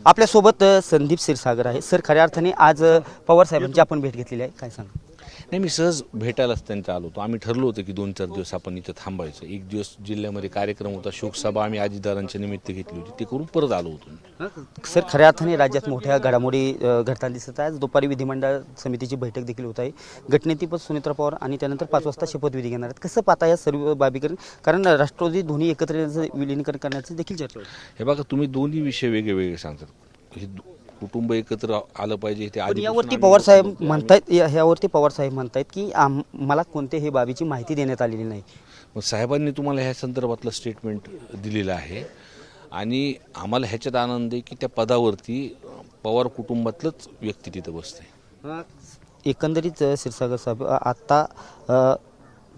आपल्यासोबत संदीप क्षीरसागर आहे. सर, खऱ्या अर्थाने आज पवार साहेबांची आपण भेट घेतलेली आहे, काय सांगा? नाही, मी सहज भेटायलाच त्यांच्या आलो होतो. आम्ही ठरलो होतं की 2-4 दिवस आपण इथं थांबायचं. एक दिवस जिल्ह्यामध्ये कार्यक्रम होता, शोकसभा आम्ही अजितदारांच्या निमित्त घेतली होती, ते करून परत आलो होतो. सर, खऱ्या अर्थाने राज्यात मोठ्या घडामोडी घडताना दिसत आहे. आज दुपारी विधिमंडळ समितीची बैठक देखील होत आहे. गटनेतेपद सुनेत्रा पवार आणि त्यानंतर 5 वाजता शपथविधी घेणार आहेत. कसं पाहता या सर्व बाबीकरण, कारण राष्ट्रवादी दोन्ही एकत्र येण्याचं विलीनीकरण करण्याची देखील चर्चा होती. हे बघा, तुम्ही दोन्ही विषय वेगळे वेगळे सांगतात. हे कुटुंब एकत्र आलं पाहिजे ते पण यावरती पवार साहेब म्हणतायत, यावरती पवार साहेब म्हणतायत की मला कोणत्याही बाबीची माहिती देण्यात आलेली नाही. मग साहेबांनी तुम्हाला ह्या संदर्भातलं स्टेटमेंट दिलेलं आहे आणि आम्हाला ह्याच्यात आनंद आहे की त्या पदावरती पवार कुटुंबातलंच व्यक्ती तिथं बसते. एकंदरीत क्षीरसागर साहेब, आता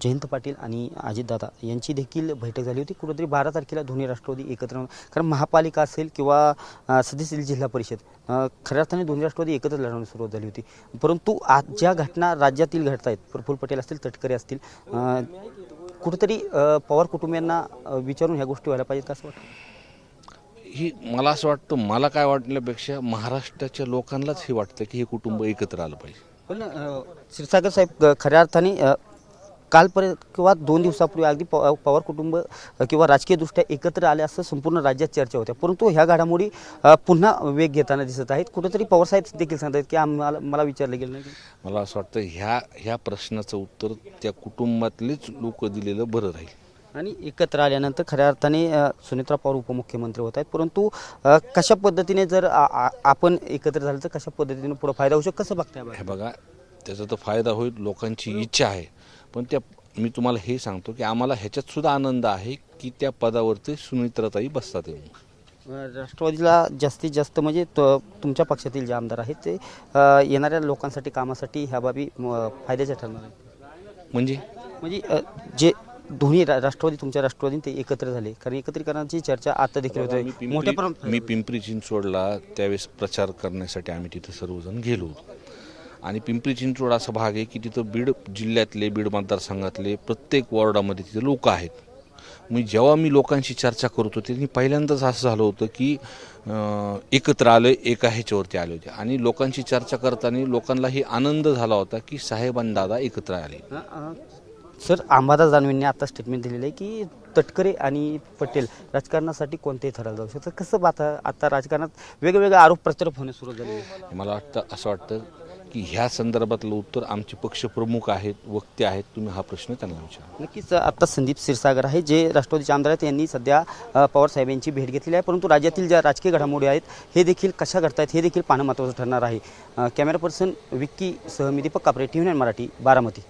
जयंत पाटील आणि अजितदादा यांची देखील बैठक झाली होती. कुठेतरी 12 तारखेला दोन्ही राष्ट्रवादी एकत्र, कारण महापालिका असेल किंवा सदस्य जिल्हा परिषद, खऱ्या अर्थाने दोन्ही राष्ट्रवादी एकत्र लढवण्यास सुरुवात झाली होती. परंतु आज ज्या घटना राज्यातील घडत आहेत, प्रफुल्ल पटेल असतील, तटकरे असतील, कुठेतरी पवार कुटुंबियांना विचारून ह्या गोष्टी व्हायला पाहिजेत, कसं वाटतं? ही मला असं वाटतं, मला काय वाटण्यापेक्षा महाराष्ट्राच्या लोकांनाच हे वाटतं की हे कुटुंब एकत्र आलं पाहिजे. पण क्षीरसागर साहेब, खऱ्या अर्थाने कालपर्यंत किंवा 2 दिवसापूर्वी अगदी पवार कुटुंब किंवा राजकीयदृष्ट्या एकत्र आले असं संपूर्ण राज्यात चर्चा होत्या. परंतु ह्या घडामोडी पुन्हा वेग घेताना दिसत आहेत. कुठेतरी पवार साहेब देखील सांगतात की मला विचारलं गेलं नाही. मला असं वाटतं ह्या प्रश्नाचं उत्तर त्या कुटुंबातलेच लोक दिलेलं बरं राहील. आणि एकत्र आल्यानंतर खऱ्या अर्थाने सुनेत्रा पवार उपमुख्यमंत्री होत आहेत. परंतु कशा पद्धतीने जर आपण एकत्र झालं तर कशा पद्धतीने पुढे फायदा होऊ शकतो, कसं बघताय? हे बघा, त्याचा तर फायदा होईल, लोकांची इच्छा आहे. पण मी तुम्हाला हे सांगतो की आम्हाला ह्याच्यात सुद्धा आनंद आहे की त्या पदावरती सुनेत्राताई बसतात. राष्ट्रवादीला जास्तीत जास्त म्हणजे तुमच्या पक्षातील जे आमदार आहेत ते येणाऱ्या लोकांसाठी, कामासाठी ह्या बाबी फायद्याच्या ठरणार आहेत. म्हणजे जे दोन्ही राष्ट्रवादी, तुमच्या राष्ट्रवादी ते एकत्र झाले, कारण एकत्रीकरणाची चर्चा आता देखील होते मोठ्या प्रमाणात. मी पिंपरी चिंचवडला त्यावेळेस प्रचार करण्यासाठी आम्ही तिथं सर्वजण गेलो आणि पिंपरी चिंचवड असा भाग आहे की तिथं बीड जिल्ह्यातले, बीड मतदारसंघातले प्रत्येक वॉर्डामध्ये तिथे लोक आहेत. जेव्हा मी लोकांशी चर्चा करत होते मी पहिल्यांदाच असं झालं होतं की एकत्र आलं, एका ह्याच्यावरती आले होते आणि लोकांशी चर्चा करताना लोकांनाही आनंद झाला होता की साहेब आणि दादा एकत्र आले. सर, अंबादास दानवेंनी आता स्टेटमेंट दिलेलं आहे की तटकरे आणि पटेल राजकारणासाठी कोणतेही ठरायला जाऊ शकतात. कसं पाहता, आता राजकारणात वेगवेगळे आरोप प्रत्यारोप होण्यास सुरुवात झाली? मला असं वाटतं की ह्या संदर्भातलं उत्तर आमचे पक्षप्रमुख आहेत, वक्ते आहेत, तुम्ही हा प्रश्न त्यांना विचारा. नक्कीच. आता संदीप क्षीरसागर आहे, जे राष्ट्रवादीचे आमदार आहेत, यांनी सध्या पवार साहेबांची भेट घेतलेली आहे. परंतु राज्यातील ज्या राजकीय घडामोडी आहेत हे देखील कशा घडतायत हे देखील पाहणं महत्त्वाचं ठरणार आहे. कॅमेरा पर्सन विक्की सह मी दीपक कापरे, TV9 मराठी, बारामती.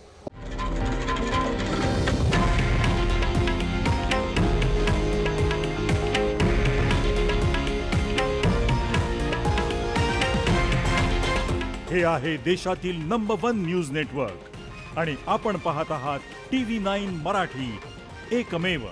हे आहे देशातील नंबर 1 न्यूज नेटवर्क आणि आपण पाहत आहात TV9 मराठी, एकमेव.